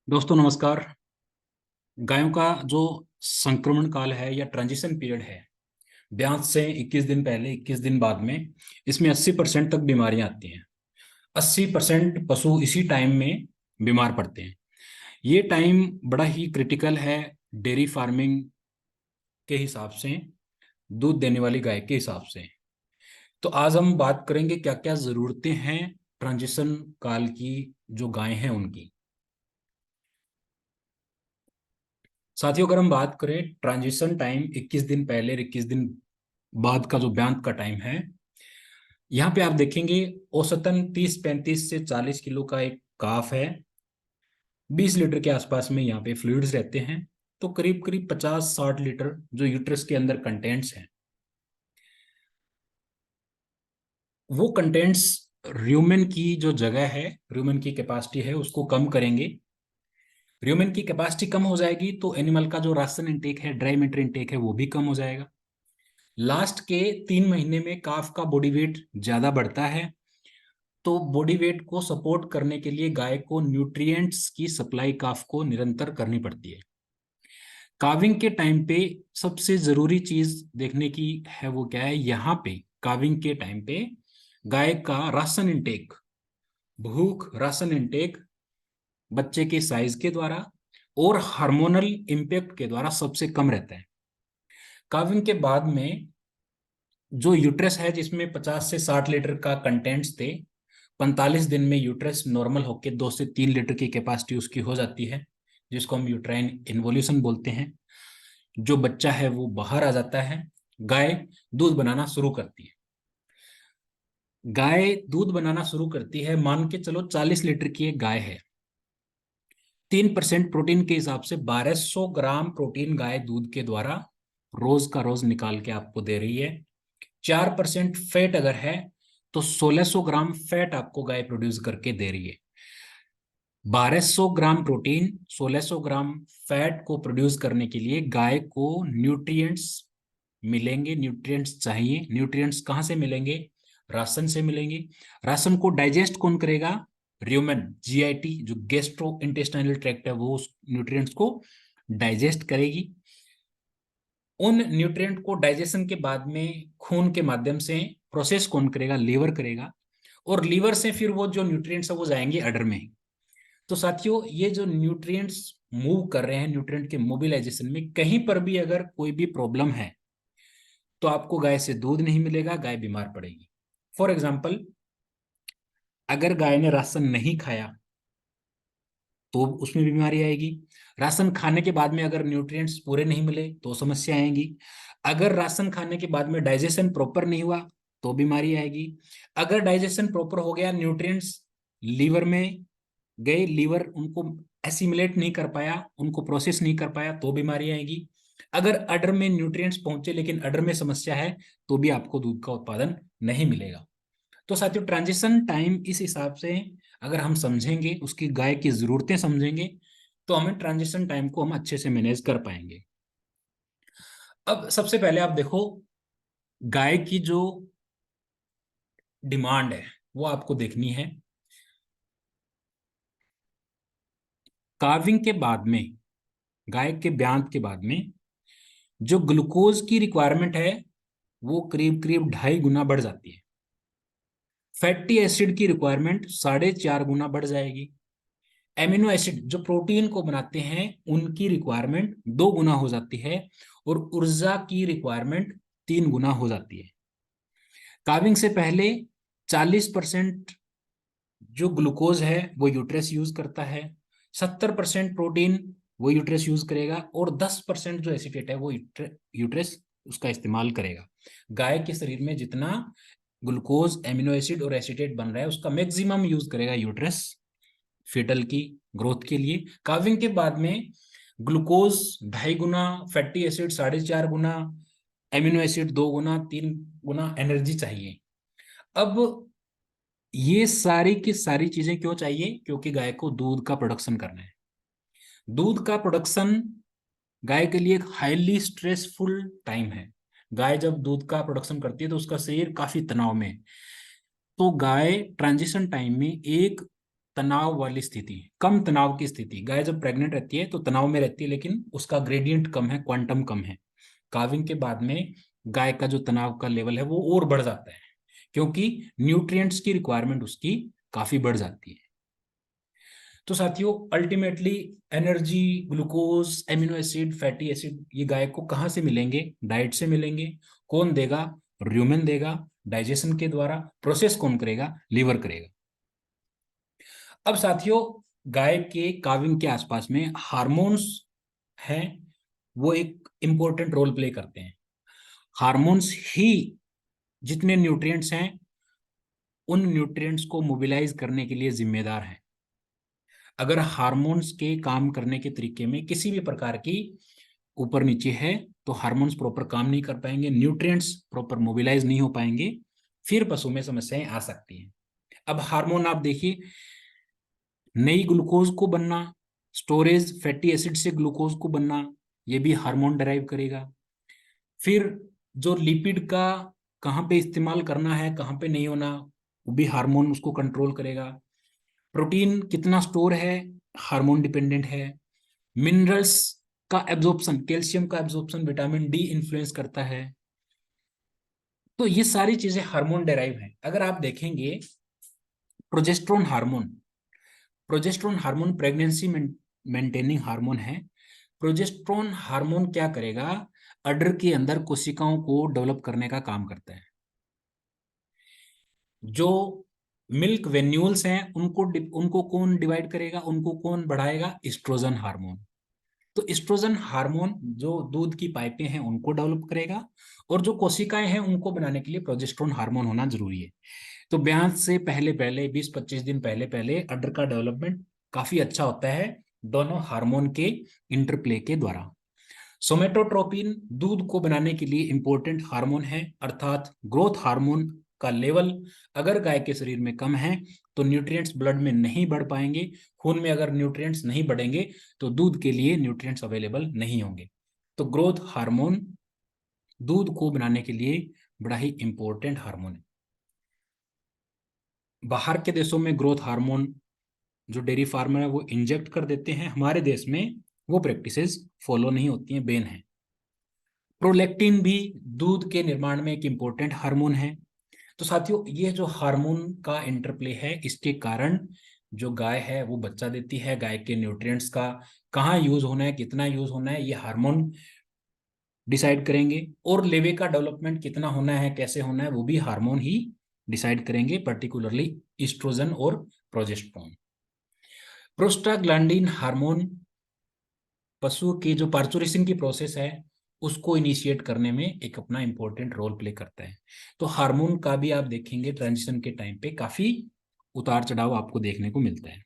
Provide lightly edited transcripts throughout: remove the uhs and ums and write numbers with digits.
दोस्तों नमस्कार। गायों का जो संक्रमण काल है या ट्रांजिशन पीरियड है, ब्यास से 21 दिन पहले 21 दिन बाद में, इसमें 80% तक बीमारियां आती हैं। 80% पशु इसी टाइम में बीमार पड़ते हैं। ये टाइम बड़ा ही क्रिटिकल है डेयरी फार्मिंग के हिसाब से, दूध देने वाली गाय के हिसाब से। तो आज हम बात करेंगे क्या क्या जरूरतें हैं ट्रांजिशन काल की, जो गाय हैं उनकी। साथियों, अगर हम बात करें ट्रांजिशन टाइम 21 दिन पहले और 21 दिन बाद का जो ब्यांत का टाइम है, यहाँ पे आप देखेंगे औसतन 30-35 से 40 किलो का एक काफ है। 20 लीटर के आसपास में यहाँ पे फ्लूइड्स रहते हैं। तो करीब करीब 50-60 लीटर जो यूट्रस के अंदर कंटेंट्स हैं, वो कंटेंट्स र्यूमेन की जो जगह है, र्यूमेन की कैपेसिटी है, उसको कम करेंगे। र्यूमेन की कैपेसिटी कम हो जाएगी तो एनिमल का जो राशन इनटेक है, ड्राई मैटर इनटेक है, वो भी कम हो जाएगा। लास्ट के 3 महीने में काफ का बॉडी वेट ज्यादा बढ़ता है। तो बॉडी वेट को सपोर्ट करने के लिए गाय को न्यूट्रिएंट्स की सप्लाई काफ को निरंतर करनी पड़ती है। काविंग के टाइम पे सबसे जरूरी चीज देखने की है, वो क्या है, यहाँ पे काविंग के टाइम पे गाय का राशन इनटेक, भूख राशन इनटेक बच्चे के साइज के द्वारा और हार्मोनल इम्पैक्ट के द्वारा सबसे कम रहता है। काविंग के बाद में जो यूट्रस है, जिसमें 50 से 60 लीटर का कंटेंट्स थे, 45 दिन में यूट्रस नॉर्मल होकर 2 से 3 लीटर की कैपेसिटी उसकी हो जाती है, जिसको हम यूट्राइन इन्वोल्यूशन बोलते हैं। जो बच्चा है वो बाहर आ जाता है, गाय दूध बनाना शुरू करती है। गाय दूध बनाना शुरू करती है, मान के चलो 40 लीटर की एक गाय है। 3% प्रोटीन के हिसाब से 1200 ग्राम प्रोटीन गाय दूध के द्वारा रोज का रोज निकाल के आपको दे रही है। 4% फैट अगर है तो 1600 ग्राम फैट आपको गाय प्रोड्यूस करके दे रही है। 1200 ग्राम प्रोटीन, 1600 ग्राम फैट को प्रोड्यूस करने के लिए गाय को न्यूट्रिएंट्स मिलेंगे, न्यूट्रिएंट्स चाहिए। न्यूट्रिएंट्स कहाँ से मिलेंगे? राशन से मिलेंगे। राशन को डाइजेस्ट कौन करेगा? र्यूमेन, जीआईटी जो गैस्ट्रो इंटेस्टाइनल ट्रैक्ट है, वो उस न्यूट्रिएंट्स को डाइजेस्ट करेगी। उन न्यूट्रिएंट को डाइजेशन के बाद में खून के माध्यम से प्रोसेस कौन करेगा? लीवर करेगा। और लीवर से फिर वो जो न्यूट्रिएंट्स है वो जाएंगे अडर में। तो साथियों, ये जो न्यूट्रिएंट्स मूव कर रहे हैं, न्यूट्रिएंट के मोबिलाइजेशन में कहीं पर भी अगर कोई भी प्रॉब्लम है तो आपको गाय से दूध नहीं मिलेगा, गाय बीमार पड़ेगी। फॉर एग्जाम्पल, अगर गाय ने राशन नहीं खाया तो उसमें बीमारी आएगी। राशन खाने के बाद में अगर न्यूट्रिएंट्स पूरे नहीं मिले तो समस्या आएगी। अगर राशन खाने के बाद में डाइजेशन प्रॉपर नहीं हुआ तो बीमारी आएगी। अगर डाइजेशन प्रॉपर हो गया, न्यूट्रिएंट्स लीवर में गए, लीवर उनको एसिमिलेट नहीं कर पाया, उनको प्रोसेस नहीं कर पाया, तो बीमारी आएगी। अगर अडर में न्यूट्रिएंट्स पहुंचे लेकिन अडर में समस्या है तो भी आपको दूध का उत्पादन नहीं मिलेगा। तो साथियों, ट्रांजिशन टाइम इस हिसाब से अगर हम समझेंगे, उसकी गाय की जरूरतें समझेंगे, तो हमें ट्रांजिशन टाइम को हम अच्छे से मैनेज कर पाएंगे। अब सबसे पहले आप देखो, गाय की जो डिमांड है वो आपको देखनी है। कार्विंग के बाद में, गाय के ब्यांत के बाद में जो ग्लूकोज की रिक्वायरमेंट है वो करीब करीब 2.5 गुना बढ़ जाती है। फैटी एसिड की रिक्वायरमेंट 4.5 गुना बढ़ जाएगी। एमिनो एसिड जो प्रोटीन को बनाते हैं उनकी रिक्वायरमेंट 2 गुना हो जाती है। और ऊर्जा की रिक्वायरमेंट 3 गुना हो जाती है। कार्विंग से पहले 40% जो ग्लूकोज है वो यूट्रस यूज करता है, 70% प्रोटीन वो यूट्रस यूज करेगा, और 10% जो एसिटेट है वो यूट्रस उसका इस्तेमाल करेगा। गाय के शरीर में जितना ग्लूकोज, एमिनो एसिड और एसिटेट बन रहा है उसका मैक्सिमम यूज करेगा यूट्रस फेटल की ग्रोथ के लिए। कार्विंग के बाद में ग्लूकोज 2.5 गुना, फैटी एसिड 4.5 गुना, एमिनो एसिड 2 गुना, 3 गुना एनर्जी चाहिए। अब ये सारी की सारी चीजें क्यों चाहिए? क्योंकि गाय को दूध का प्रोडक्शन करना है। दूध का प्रोडक्शन गाय के लिए एक हाईली स्ट्रेसफुल टाइम है। गाय जब दूध का प्रोडक्शन करती है तो उसका शरीर काफी तनाव में है। तो गाय ट्रांजिशन टाइम में एक तनाव वाली स्थिति, कम तनाव की स्थिति। गाय जब प्रेग्नेंट रहती है तो तनाव में रहती है, लेकिन उसका ग्रेडियंट कम है, क्वांटम कम है। काविंग के बाद में गाय का जो तनाव का लेवल है वो और बढ़ जाता है, क्योंकि न्यूट्रिएंट्स की रिक्वायरमेंट उसकी काफी बढ़ जाती है। तो साथियों, ultimately energy, glucose, amino acid, fatty acid, ये गाय को कहाँ से मिलेंगे? डाइट से मिलेंगे। कौन देगा? र्यूमेन देगा। डाइजेशन के द्वारा। प्रोसेस कौन करेगा? लीवर करेगा। अब साथियों, गाय के काविंग के आसपास में हार्मोन्स हैं, वो एक इंपॉर्टेंट रोल प्ले करते हैं। हार्मोन्स ही जितने न्यूट्रिएंट्स हैं उन न्यूट्रिएंट्स को मोबिलाइज करने के लिए जिम्मेदार हैं। अगर हार्मोन्स के काम करने के तरीके में किसी भी प्रकार की ऊपर नीचे है तो हार्मोन्स प्रॉपर काम नहीं कर पाएंगे, न्यूट्रिएंट्स प्रॉपर मोबिलाइज नहीं हो पाएंगे, फिर पशु में समस्याएं आ सकती हैं। अब हार्मोन आप देखिए, नई ग्लूकोज को बनना, स्टोरेज फैटी एसिड से ग्लूकोज को बनना, ये भी हार्मोन ड्राइव करेगा। फिर जो लिपिड का कहाँ पे इस्तेमाल करना है, कहाँ पे नहीं होना, वो भी हार्मोन उसको कंट्रोल करेगा। प्रोटीन कितना स्टोर है, हार्मोन डिपेंडेंट है। मिनरल्स का एब्जॉर्प्शन, कैल्शियम का एब्जॉर्प्शन विटामिन डी इन्फ्लुएंस करता है। तो ये सारी चीजें हार्मोन डेराइव हैं। अगर आप देखेंगे progesterone hormone, progesterone hormone pregnancy maintaining hormone है। प्रोजेस्ट्रोन हार्मोन क्या करेगा? अडर के अंदर कोशिकाओं को डेवलप करने का काम करता है। जो मिल्क वेन्यूल्स हैं उनको उनको कौन डिवाइड करेगा, उनको कौन बढ़ाएगा? Estrogen hormone. तो एस्ट्रोजन हार्मोन जो दूध की पाइपें हैं उनको डेवलप करेगा, और जो कोशिकाएं हैं उनको बनाने के लिए प्रोजेस्ट्रोन हार्मोन होना जरूरी है। तो ब्याह से पहले पहले 20-25 दिन पहले पहले अडर का डेवलपमेंट काफी अच्छा होता है, दोनों हार्मोन के इंटरप्ले के द्वारा। सोमेटोट्रोपिन दूध को बनाने के लिए इंपॉर्टेंट हार्मोन है, अर्थात ग्रोथ हार्मोन का लेवल अगर गाय के शरीर में कम है तो न्यूट्रिएंट्स ब्लड में नहीं बढ़ पाएंगे। खून में अगर न्यूट्रिएंट्स नहीं बढ़ेंगे तो दूध के लिए न्यूट्रिएंट्स अवेलेबल नहीं होंगे। तो ग्रोथ हार्मोन दूध को बनाने के लिए बड़ा ही इंपॉर्टेंट हार्मोन है। बाहर के देशों में ग्रोथ हार्मोन जो डेयरी फार्मर है वो इंजेक्ट कर देते हैं, हमारे देश में वो प्रैक्टिसेस फॉलो नहीं होती हैं, बैन है। प्रोलैक्टिन भी दूध के निर्माण में एक इंपॉर्टेंट हार्मोन है। तो साथियों, ये जो हार्मोन का इंटरप्ले है, इसके कारण जो गाय है वो बच्चा देती है। गाय के न्यूट्रिएंट्स का कहाँ यूज होना है, कितना यूज होना है, ये हार्मोन डिसाइड करेंगे। और लेवे का डेवलपमेंट कितना होना है, कैसे होना है, वो भी हार्मोन ही डिसाइड करेंगे, पर्टिकुलरली ईस्ट्रोजन और प्रोजेस्टेरोन। प्रोस्टाग्लैंडिन हार्मोन पशु की जो पार्चुरेशन की प्रोसेस है उसको इनिशिएट करने में एक अपना इंपॉर्टेंट रोल प्ले करता है। तो हार्मोन का भी आप देखेंगे ट्रांजिशन के टाइम पे काफी उतार चढ़ाव आपको देखने को मिलता है।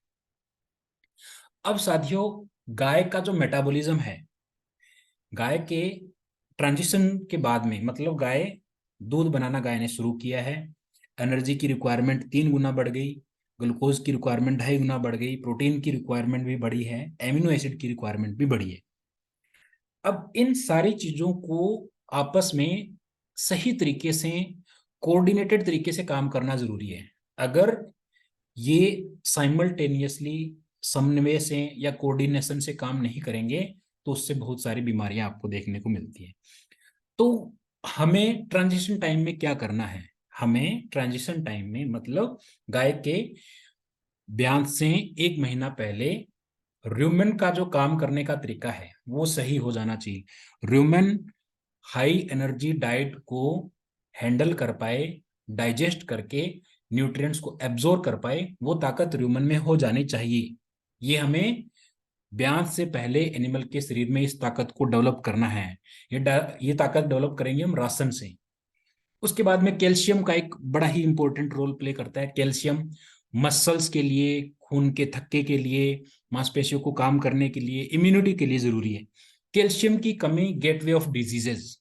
अब साथियों, गाय का जो मेटाबॉलिज्म है, गाय के ट्रांजिशन के बाद में, मतलब गाय दूध बनाना गाय ने शुरू किया है, एनर्जी की रिक्वायरमेंट 3 गुना बढ़ गई, ग्लूकोज की रिक्वायरमेंट 2.5 गुना बढ़ गई, प्रोटीन की रिक्वायरमेंट भी बढ़ी है, एमिनो एसिड की रिक्वायरमेंट भी बढ़ी है। अब इन सारी चीजों को आपस में सही तरीके से, कोऑर्डिनेटेड तरीके से काम करना जरूरी है। अगर ये साइमल्टेनियसली समन्वय से या कोऑर्डिनेशन से काम नहीं करेंगे तो उससे बहुत सारी बीमारियां आपको देखने को मिलती है। तो हमें ट्रांजिशन टाइम में क्या करना है? हमें ट्रांजिशन टाइम में, मतलब गाय के ब्यान से 1 महीना पहले र्यूमेन का जो काम करने का तरीका है वो सही हो जाना चाहिए। र्यूमेन हाई एनर्जी डाइट को हैंडल कर पाए, डाइजेस्ट करके न्यूट्रिएंट्स को एब्जॉर्ब कर पाए, वो ताकत र्यूमेन में हो जानी चाहिए। ये हमें ब्यान से पहले एनिमल के शरीर में इस ताकत को डेवलप करना है। ये ताकत डेवलप करेंगे हम राशन से। उसके बाद में कैल्शियम का एक बड़ा ही इंपॉर्टेंट रोल प्ले करता है। कैल्शियम मसल्स के लिए, खून के थक्के के लिए, मांसपेशियों को काम करने के लिए, इम्यूनिटी के लिए जरूरी है। कैल्शियम की कमी गेटवे ऑफ डिजीजेस,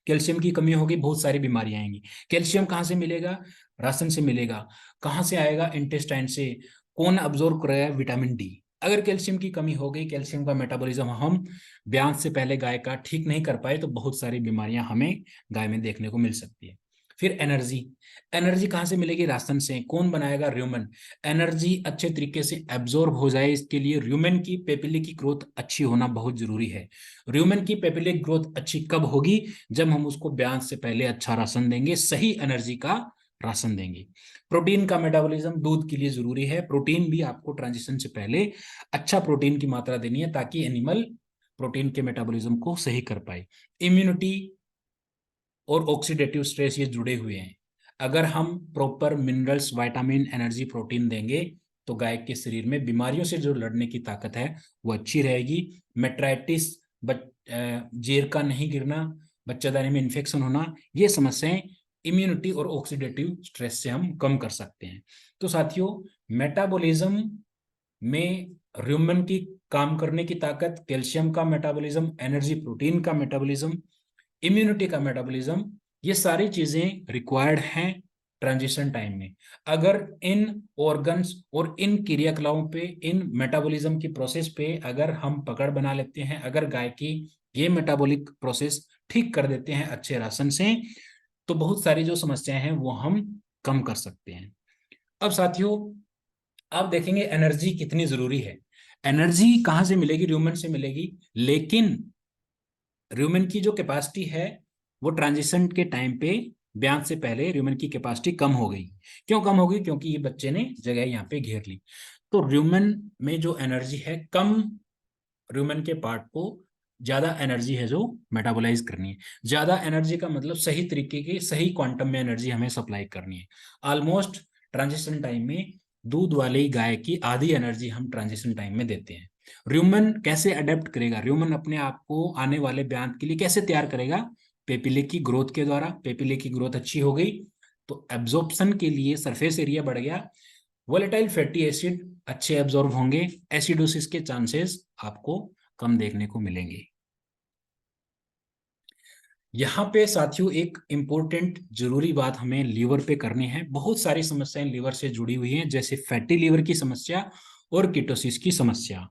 कैल्शियम की कमी होगी बहुत सारी बीमारियां आएंगी। कैल्शियम कहाँ से मिलेगा? राशन से मिलेगा। कहाँ से आएगा? इंटेस्टाइन से। कौन अब्जॉर्ब करेगा? Vitamin D. अगर कैल्शियम की कमी हो गई, कैल्शियम का मेटाबॉलिज्म हम ब्यान से पहले गाय का ठीक नहीं कर पाए तो बहुत सारी बीमारियां हमें गाय में देखने को मिल सकती है। फिर एनर्जी, एनर्जी कहाँ से मिलेगी? राशन से। कौन बनाएगा? र्यूमन। एनर्जी अच्छे तरीके से एब्जॉर्ब हो जाए इसके लिए र्यूमन की पेपिले की ग्रोथ अच्छी होना बहुत जरूरी है। र्यूमन की पेपिले ग्रोथ अच्छी कब होगी? जब हम उसको ब्याज से पहले अच्छा राशन देंगे, सही एनर्जी का राशन देंगे। प्रोटीन का मेटाबॉलिज्म दूध के लिए जरूरी है। प्रोटीन भी आपको ट्रांजिशन से पहले अच्छा प्रोटीन की मात्रा देनी है ताकि एनिमल प्रोटीन के मेटाबॉलिज्म को सही कर पाए। इम्यूनिटी और ऑक्सीडेटिव स्ट्रेस ये जुड़े हुए हैं। अगर हम proper minerals, vitamin, energy, protein देंगे तो गाय के शरीर में बीमारियों से जो लड़ने की ताकत है वो अच्छी रहेगी। मेट्राइटिस, जेर का नहीं गिरना, बच्चादानी में इन्फेक्शन होना, ये समस्याएं इम्यूनिटी और ऑक्सीडेटिव स्ट्रेस से हम कम कर सकते हैं। तो साथियों, मेटाबॉलिज्म में र्यूमन की काम करने की ताकत, कैल्शियम का मेटाबॉलिज्म, एनर्जी प्रोटीन का मेटाबॉलिज्म, इम्यूनिटी का मेटाबॉलिज्म, ये सारी चीजें रिक्वायर्ड हैं ट्रांजिशन टाइम में। अगर इन ऑर्गन्स और इन क्रियाकलापों पे, इन मेटाबॉलिज्म की प्रोसेस पे अगर हम पकड़ बना लेते हैं, अगर गाय की ये मेटाबॉलिक प्रोसेस ठीक कर देते हैं अच्छे राशन से, तो बहुत सारी जो समस्याएं हैं वो हम कम कर सकते हैं। अब साथियों, आप देखेंगे एनर्जी कितनी जरूरी है। एनर्जी कहां से मिलेगी? र्यूमन से मिलेगी। लेकिन र्यूमन की जो कैपेसिटी है वो ट्रांजिशन के टाइम पे, ब्याज से पहले र्यूमन की कैपेसिटी कम हो गई। क्यों कम हो गई? क्योंकि ये बच्चे ने जगह यहाँ पे घेर ली। तो र्यूमन में जो एनर्जी है, कम र्यूमन के पार्ट को ज्यादा एनर्जी है जो मेटाबोलाइज करनी है। ज्यादा एनर्जी का मतलब सही तरीके की, सही क्वांटम में एनर्जी हमें सप्लाई करनी है। ऑलमोस्ट ट्रांजिशन टाइम में दूध वाली गाय की आधी एनर्जी हम ट्रांजिशन टाइम में देते हैं। र्यूमन कैसे अडेप्ट करेगा? र्यूमन अपने आप को आने वाले ब्याज के लिए कैसे तैयार करेगा? पेपिले की ग्रोथ के द्वारा। पेपिले की ग्रोथ अच्छी हो गई तो एब्जॉर्प्शन के लिए सरफेस एरिया बढ़ गया, वोलेटाइल फैटी एसिड अच्छे एब्जॉर्ब होंगे, एसिडोसिस के चांसेस आपको कम देखने को मिलेंगे। यहाँ पे साथियों एक इंपॉर्टेंट जरूरी बात हमें लीवर पे करनी है। बहुत सारी समस्याएं लीवर से जुड़ी हुई हैं, जैसे फैटी लीवर की समस्या और कीटोसिस की समस्या।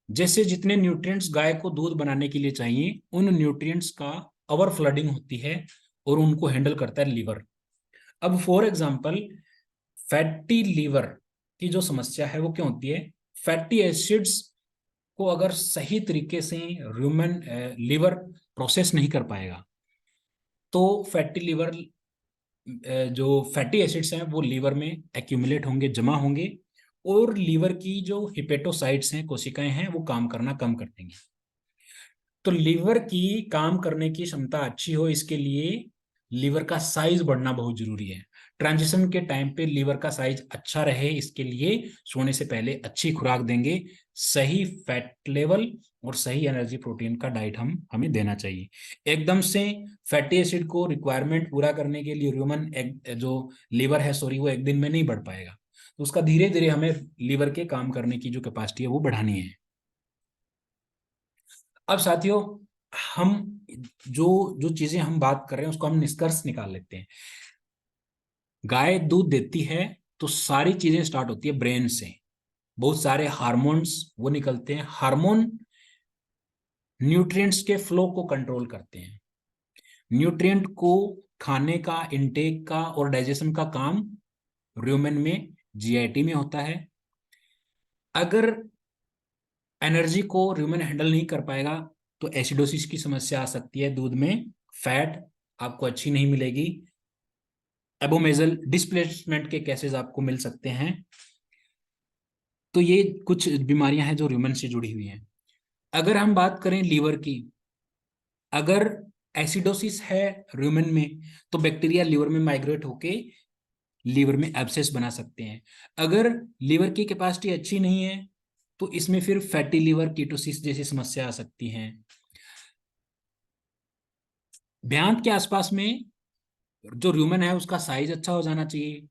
जैसे जितने न्यूट्रिएंट्स गाय को दूध बनाने के लिए चाहिए, उन न्यूट्रिएंट्स का ओवर फ्लडिंग होती है और उनको हैंडल करता है लीवर। अब फॉर एग्जांपल, फैटी लीवर की जो समस्या है वो क्यों होती है? फैटी एसिड्स को अगर सही तरीके से ह्यूमन लीवर प्रोसेस नहीं कर पाएगा तो फैटी लीवर, जो फैटी एसिड्स हैं वो लीवर में एक्यूमुलेट होंगे, जमा होंगे, और लीवर की जो हिपेटोसाइट्स हैं, कोशिकाएं हैं, वो काम करना कम कर देंगी। तो लीवर की काम करने की क्षमता अच्छी हो, इसके लिए लीवर का साइज बढ़ना बहुत जरूरी है। ट्रांजिशन के टाइम पे लीवर का साइज अच्छा रहे, इसके लिए सोने से पहले अच्छी खुराक देंगे, सही फैट लेवल और सही एनर्जी प्रोटीन का डाइट हमें देना चाहिए। एकदम से फैटी एसिड को रिक्वायरमेंट पूरा करने के लिए ह्यूमन जो लीवर है, सॉरी, वो एक दिन में नहीं बढ़ पाएगा। तो उसका धीरे धीरे हमें लीवर के काम करने की जो कैपेसिटी है वो बढ़ानी है। अब साथियों, हम जो जो चीजें हम बात कर रहे हैं उसको हम निष्कर्ष निकाल लेते हैं। गाय दूध देती है तो सारी चीजें स्टार्ट होती है ब्रेन से। बहुत सारे हार्मोन्स वो निकलते हैं। हार्मोन न्यूट्रिएंट्स के फ्लो को कंट्रोल करते हैं। न्यूट्रिएंट को खाने का, इनटेक का और डाइजेशन का काम र्यूमेन में, जीआईटी में होता है। अगर एनर्जी को र्यूमेन हैंडल नहीं कर पाएगा तो एसिडोसिस की समस्या आ सकती है। दूध में फैट आपको अच्छी नहीं मिलेगी। एबोमेजल डिस्प्लेसमेंट के केसेस आपको मिल सकते हैं। तो ये कुछ बीमारियां हैं जो र्यूमेन से जुड़ी हुई हैं। अगर हम बात करें लीवर की, अगर एसिडोसिस है र्यूमेन में तो बैक्टीरिया लीवर में माइग्रेट होके लीवर में एब्सेस बना सकते हैं। अगर लीवर की कैपेसिटी अच्छी नहीं है तो इसमें फिर फैटी लीवर, कीटोसिस जैसी समस्या आ सकती हैं। ब्यांत के आसपास में जो र्यूमेन है उसका साइज अच्छा हो जाना चाहिए।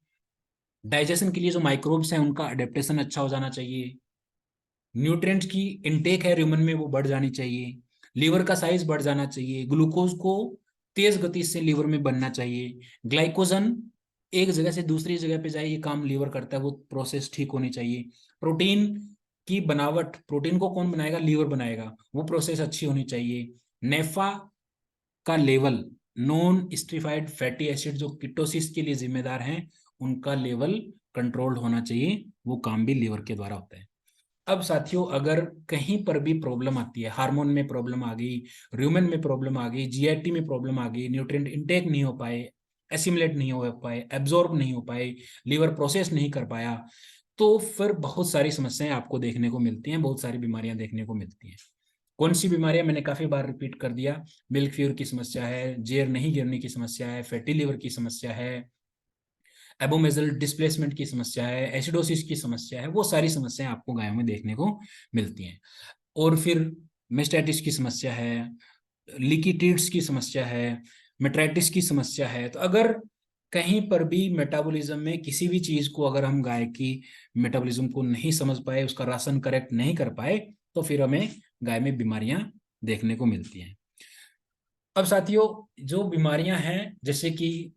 डाइजेशन के लिए जो माइक्रोब्स हैं उनका अडेप्टेशन अच्छा हो जाना चाहिए। न्यूट्रिएंट्स की इनटेक है ह्यूमन में वो बढ़ जानी चाहिए। लीवर का साइज बढ़ जाना चाहिए। ग्लूकोज को तेज गति से लीवर में बनना चाहिए। ग्लाइकोजन एक जगह से दूसरी जगह पे जाए, ये काम लीवर करता है, वो प्रोसेस ठीक होनी चाहिए। प्रोटीन की बनावट, प्रोटीन को कौन बनाएगा? लीवर बनाएगा, वो प्रोसेस अच्छी होनी चाहिए। नेफा का लेवल नॉन स्ट्रिफाइड फैटी एसिड जो कीटोसिस के लिए जिम्मेदार हैं, उनका लेवल कंट्रोल्ड होना चाहिए। वो काम भी लीवर के द्वारा होता है। अब साथियों, अगर कहीं पर भी प्रॉब्लम आती है, हार्मोन में प्रॉब्लम आ गई, र्यूमेन में प्रॉब्लम आ गई, जीआईटी में प्रॉब्लम आ गई, न्यूट्रिएंट इनटेक नहीं हो पाए, एसिमुलेट नहीं हो पाए, एब्जॉर्ब नहीं हो पाए, लीवर प्रोसेस नहीं कर पाया, तो फिर बहुत सारी समस्याएं आपको देखने को मिलती हैं, बहुत सारी बीमारियां देखने को मिलती हैं। कौन सी बीमारियां, मैंने काफी बार रिपीट कर दिया। मिल्क फीवर की समस्या है, जेर नहीं गिरने की समस्या है, फैटी लीवर की समस्या है, एबोमेजल डिस्प्लेसमेंट की समस्या है, एसिडोसिस की समस्या है, वो सारी समस्याएं आपको गायों में देखने को मिलती हैं। और फिर मेस्टाइटिस की समस्या है, लीकी टीट्स की समस्या है, मेट्राइटिस की समस्या है। तो अगर कहीं पर भी मेटाबॉलिज्म में किसी भी चीज को, अगर हम गाय की मेटाबॉलिज्म को नहीं समझ पाए, उसका राशन करेक्ट नहीं कर पाए, तो फिर हमें गाय में बीमारियां देखने को मिलती हैं। अब साथियों, जो बीमारियां हैं, जैसे कि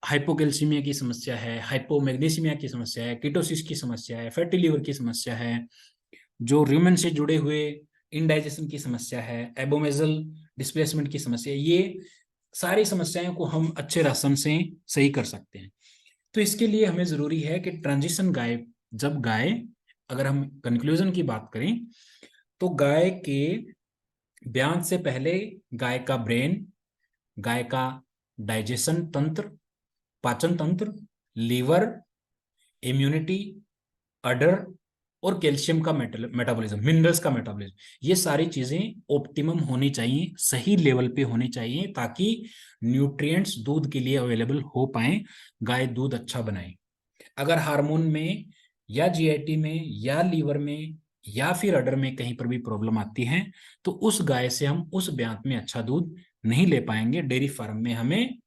हाइपोकैल्सीमिया की समस्या है, हाइपोमैग्नीसीमिया की समस्या है, कीटोसिस की समस्या है, फैटी लीवर की समस्या है, जो र्यूमेन से जुड़े हुए इनडाइजेशन की समस्या है, एबोमेजल डिस्प्लेसमेंट की समस्या है, ये सारी समस्याओं को हम अच्छे राशन से सही कर सकते हैं। तो इसके लिए हमें जरूरी है कि ट्रांजिशन गाय, जब गाय, अगर हम कंक्लूजन की बात करें, तो गाय के ब्यान से पहले गाय का ब्रेन, गाय का डाइजेशन तंत्र, पाचन तंत्र, लीवर, इम्यूनिटी, अडर और कैल्शियम का मेटाबॉलिज्म, मिनरल्स का मेटाबॉलिज्म, ये सारी चीजें ऑप्टिमम होनी चाहिए, सही लेवल पे होनी चाहिए, ताकि न्यूट्रिएंट्स दूध के लिए अवेलेबल हो पाए, गाय दूध अच्छा बनाए। अगर हार्मोन में या जीआईटी में या लीवर में या फिर अडर में कहीं पर भी प्रॉब्लम आती है, तो उस गाय से हम उस ब्यांत में अच्छा दूध नहीं ले पाएंगे, डेयरी फार्म में हमें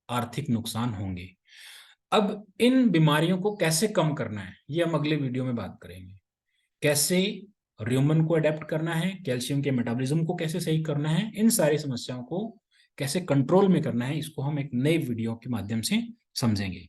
आर्थिक नुकसान होंगे। अब इन बीमारियों को कैसे कम करना है, ये हम अगले वीडियो में बात करेंगे। कैसे र्यूमन को अडेप्ट करना है, कैल्शियम के मेटाबॉलिज्म को कैसे सही करना है, इन सारी समस्याओं को कैसे कंट्रोल में करना है, इसको हम एक नए वीडियो के माध्यम से समझेंगे।